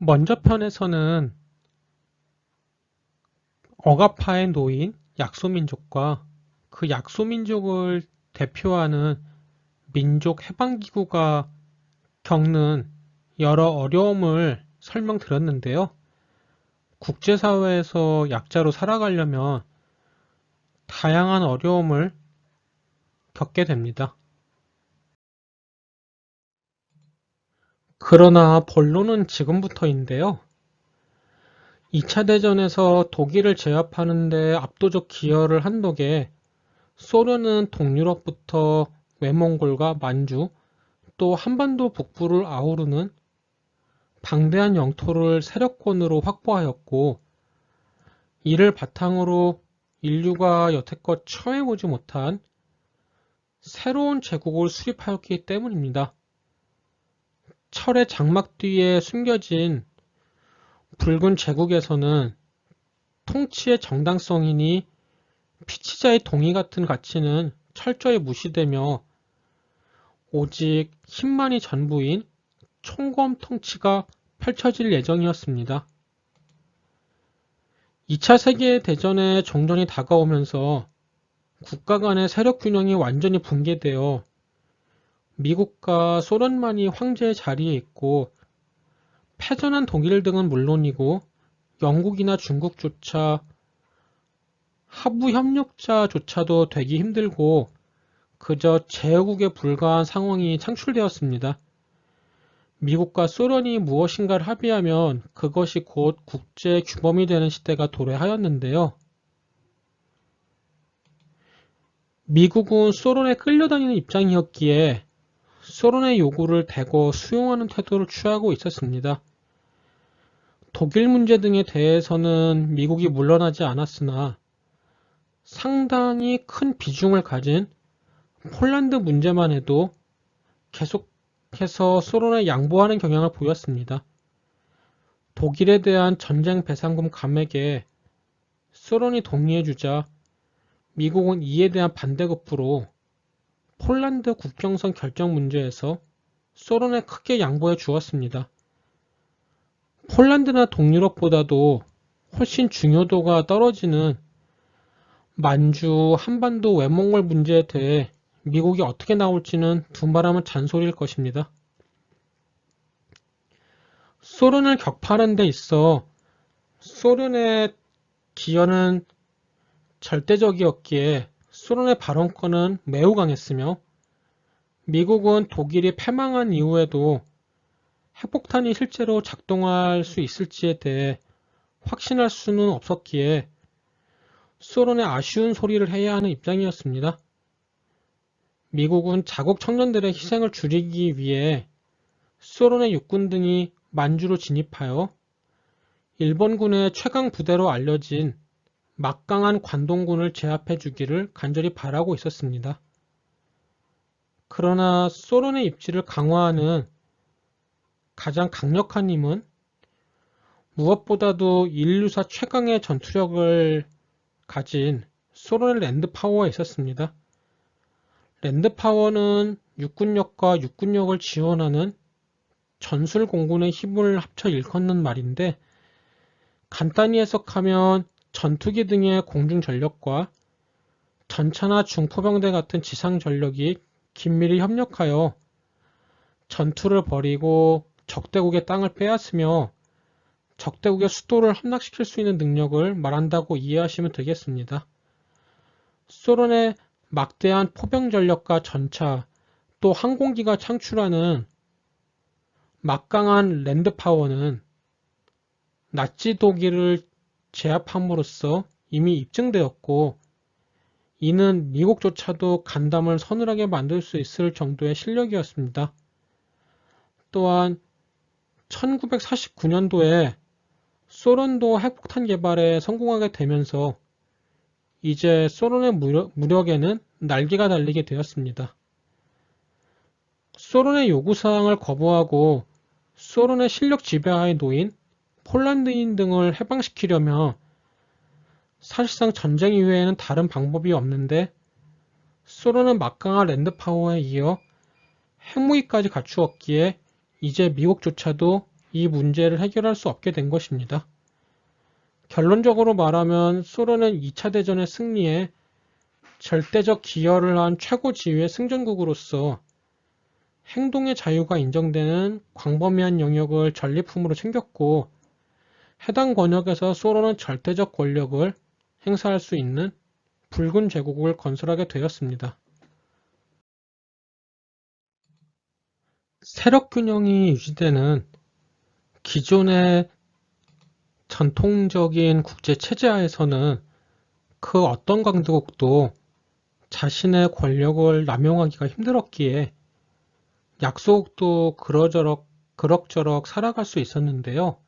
먼저 편에서는 억압하에 놓인 약소민족과 그 약소민족을 대표하는 민족 해방기구가 겪는 여러 어려움을 설명드렸는데요. 국제사회에서 약자로 살아가려면 다양한 어려움을 겪게 됩니다. 그러나 본론은 지금부터인데요. 2차 대전에서 독일을 제압하는 데 압도적 기여를 한 덕에 소련은 동유럽부터 외몽골과 만주, 또 한반도 북부를 아우르는 방대한 영토를 세력권으로 확보하였고, 이를 바탕으로 인류가 여태껏 처해보지 못한 새로운 제국을 수립하였기 때문입니다. 철의 장막 뒤에 숨겨진 붉은 제국에서는 통치의 정당성이니 피치자의 동의 같은 가치는 철저히 무시되며 오직 힘만이 전부인 총검 통치가 펼쳐질 예정이었습니다. 2차 세계대전의 종전이 다가오면서 국가 간의 세력 균형이 완전히 붕괴되어 미국과 소련만이 황제의 자리에 있고 패전한 독일 등은 물론이고 영국이나 중국조차 하부 협력자조차도 되기 힘들고 그저 제후국에 불과한 상황이 창출되었습니다. 미국과 소련이 무엇인가를 합의하면 그것이 곧 국제 규범이 되는 시대가 도래하였는데요. 미국은 소련에 끌려다니는 입장이었기에 소련의 요구를 대거 수용하는 태도를 취하고 있었습니다. 독일 문제 등에 대해서는 미국이 물러나지 않았으나 상당히 큰 비중을 가진 폴란드 문제만 해도 계속해서 소련에 양보하는 경향을 보였습니다. 독일에 대한 전쟁 배상금 감액에 소련이 동의해주자 미국은 이에 대한 반대급부로 폴란드 국경선 결정 문제에서 소련에 크게 양보해 주었습니다. 폴란드나 동유럽보다도 훨씬 중요도가 떨어지는 만주, 한반도 외몽골 문제에 대해 미국이 어떻게 나올지는 두말하면 잔소리일 것입니다. 소련을 격파하는 데 있어 소련의 기여는 절대적이었기에 소련의 발언권은 매우 강했으며 미국은 독일이 패망한 이후에도 핵폭탄이 실제로 작동할 수 있을지에 대해 확신할 수는 없었기에 소련의 아쉬운 소리를 해야 하는 입장이었습니다. 미국은 자국 청년들의 희생을 줄이기 위해 소련의 육군 등이 만주로 진입하여 일본군의 최강 부대로 알려진 막강한 관동군을 제압해 주기를 간절히 바라고 있었습니다. 그러나 소련의 입지를 강화하는 가장 강력한 힘은 무엇보다도 인류사 최강의 전투력을 가진 소련의 랜드파워에 있었습니다. 랜드파워는 육군력과 육군력을 지원하는 전술공군의 힘을 합쳐 일컫는 말인데 간단히 해석하면 전투기 등의 공중전력과 전차나 중포병대 같은 지상전력이 긴밀히 협력하여 전투를 벌이고 적대국의 땅을 빼앗으며 적대국의 수도를 함락시킬 수 있는 능력을 말한다고 이해하시면 되겠습니다. 소련의 막대한 포병 전력과 전차, 또 항공기가 창출하는 막강한 랜드파워는 나치 독일을 제압함으로써 이미 입증되었고 이는 미국조차도 간담을 서늘하게 만들 수 있을 정도의 실력이었습니다. 또한 1949년도에 소련도 핵폭탄 개발에 성공하게 되면서 이제 소련의 무력에는 날개가 달리게 되었습니다. 소련의 요구사항을 거부하고 소련의 실력 지배하에 놓인 폴란드인 등을 해방시키려면 사실상 전쟁 이외에는 다른 방법이 없는데 소련은 막강한 랜드파워에 이어 핵무기까지 갖추었기에 이제 미국조차도 이 문제를 해결할 수 없게 된 것입니다. 결론적으로 말하면 소련은 2차 대전의 승리에 절대적 기여를 한 최고 지위의 승전국으로서 행동의 자유가 인정되는 광범위한 영역을 전리품으로 챙겼고, 해당 권역에서 소련은 절대적 권력을 행사할 수 있는 붉은 제국을 건설하게 되었습니다. 세력 균형이 유지되는 기존의 전통적인 국제 체제하에서는 그 어떤 강대국도 자신의 권력을 남용하기가 힘들었기에 약소국도 그럭저럭 살아갈 수 있었는데요.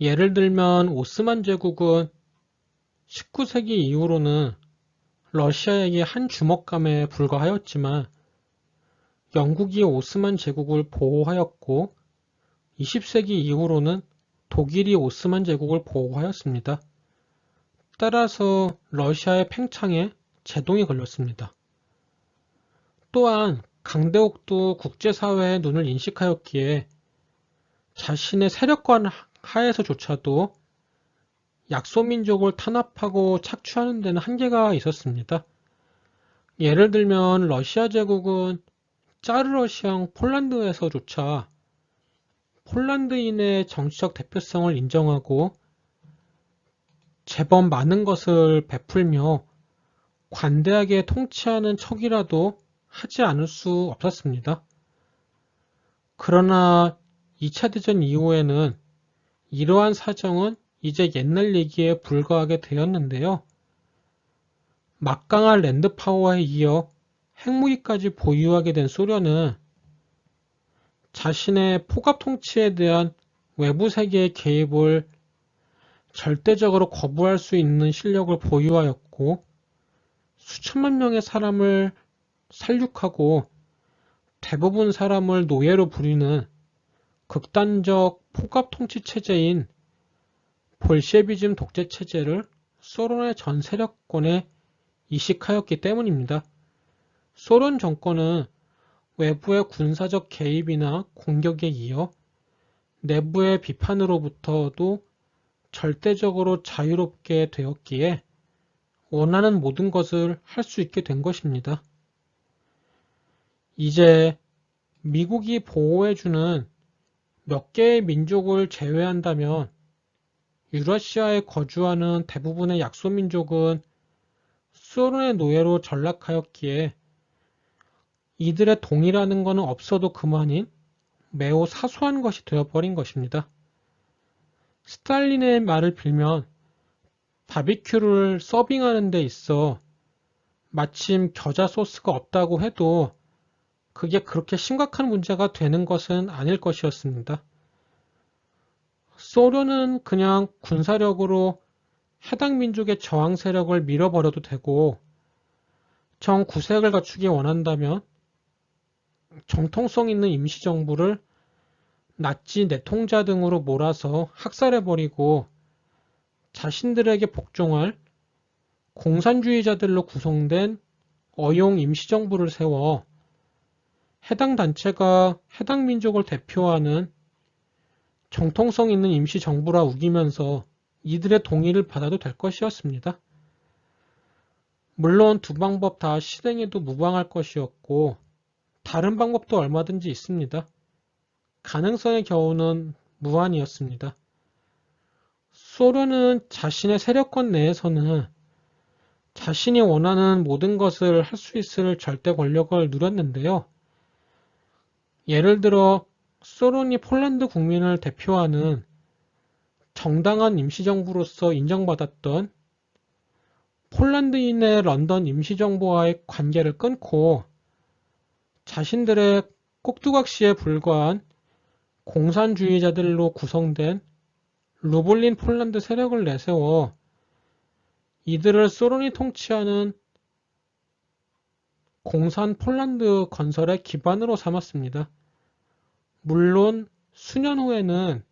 예를 들면 오스만 제국은 19세기 이후로는 러시아에게 한 주먹감에 불과하였지만 영국이 오스만 제국을 보호하였고 20세기 이후로는 독일이 오스만 제국을 보호하였습니다. 따라서 러시아의 팽창에 제동이 걸렸습니다. 또한 강대국도 국제사회의 눈을 인식하였기에 자신의 세력관 하에서조차도 약소민족을 탄압하고 착취하는 데는 한계가 있었습니다. 예를 들면 러시아 제국은 짜르러시아 폴란드에서조차 폴란드인의 정치적 대표성을 인정하고 제법 많은 것을 베풀며 관대하게 통치하는 척이라도 하지 않을 수 없었습니다. 그러나 2차 대전 이후에는 이러한 사정은 이제 옛날 얘기에 불과하게 되었는데요. 막강한 랜드파워에 이어 핵무기까지 보유하게 된 소련은 자신의 포갑 통치에 대한 외부 세계의 개입을 절대적으로 거부할 수 있는 실력을 보유하였고 수천만 명의 사람을 살육하고 대부분 사람을 노예로 부리는 극단적 포갑 통치 체제인 볼셰비즘 독재 체제를 소련의 전 세력권에 이식하였기 때문입니다. 소련 정권은 외부의 군사적 개입이나 공격에 이어 내부의 비판으로부터도 절대적으로 자유롭게 되었기에 원하는 모든 것을 할 수 있게 된 것입니다. 이제 미국이 보호해주는 몇 개의 민족을 제외한다면 유러시아에 거주하는 대부분의 약소민족은 소련의 노예로 전락하였기에 이들의 동의라는 것은 없어도 그만인 매우 사소한 것이 되어버린 것입니다. 스탈린의 말을 빌면 바비큐를 서빙하는 데 있어 마침 겨자 소스가 없다고 해도 그게 그렇게 심각한 문제가 되는 것은 아닐 것이었습니다. 소련은 그냥 군사력으로 해당 민족의 저항 세력을 밀어버려도 되고 정구색을 갖추기 원한다면 정통성 있는 임시정부를 나치 내통자 등으로 몰아서 학살해버리고 자신들에게 복종할 공산주의자들로 구성된 어용 임시정부를 세워 해당 단체가 해당 민족을 대표하는 정통성 있는 임시정부라 우기면서 이들의 동의를 받아도 될 것이었습니다. 물론 두 방법 다 실행해도 무방할 것이었고 다른 방법도 얼마든지 있습니다. 가능성의 겨우는 무한이었습니다. 소련은 자신의 세력권 내에서는 자신이 원하는 모든 것을 할 수 있을 절대 권력을 누렸는데요. 예를 들어 소련이 폴란드 국민을 대표하는 정당한 임시정부로서 인정받았던 폴란드인의 런던 임시정부와의 관계를 끊고 자신들의 꼭두각시에 불과한 공산주의자들로 구성된 루블린 폴란드 세력을 내세워 이들을 소련이 통치하는 공산 폴란드 건설의 기반으로 삼았습니다. 물론 수년 후에는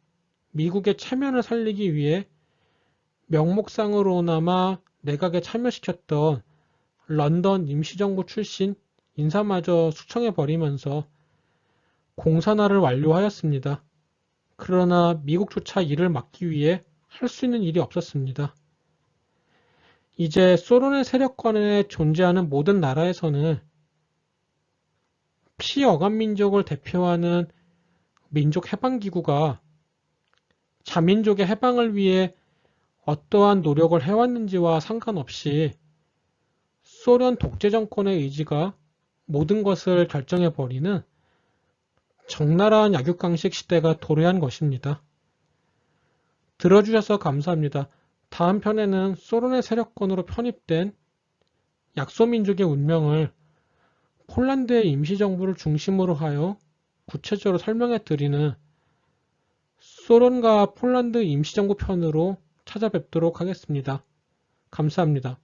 미국의 체면을 살리기 위해 명목상으로나마 내각에 참여시켰던 런던 임시정부 출신 인사마저 숙청해버리면서 공산화를 완료하였습니다. 그러나 미국조차 이를 막기 위해 할 수 있는 일이 없었습니다. 이제 소련의 세력권에 존재하는 모든 나라에서는 피어간 민족을 대표하는 민족 해방기구가 자민족의 해방을 위해 어떠한 노력을 해왔는지와 상관없이 소련 독재 정권의 의지가 모든 것을 결정해버리는 적나라한 약육강식 시대가 도래한 것입니다. 들어주셔서 감사합니다. 다음 편에는 소련의 세력권으로 편입된 약소민족의 운명을 폴란드의 임시정부를 중심으로 하여 구체적으로 설명해 드리는 소련과 폴란드 임시정부 편으로 찾아뵙도록 하겠습니다. 감사합니다.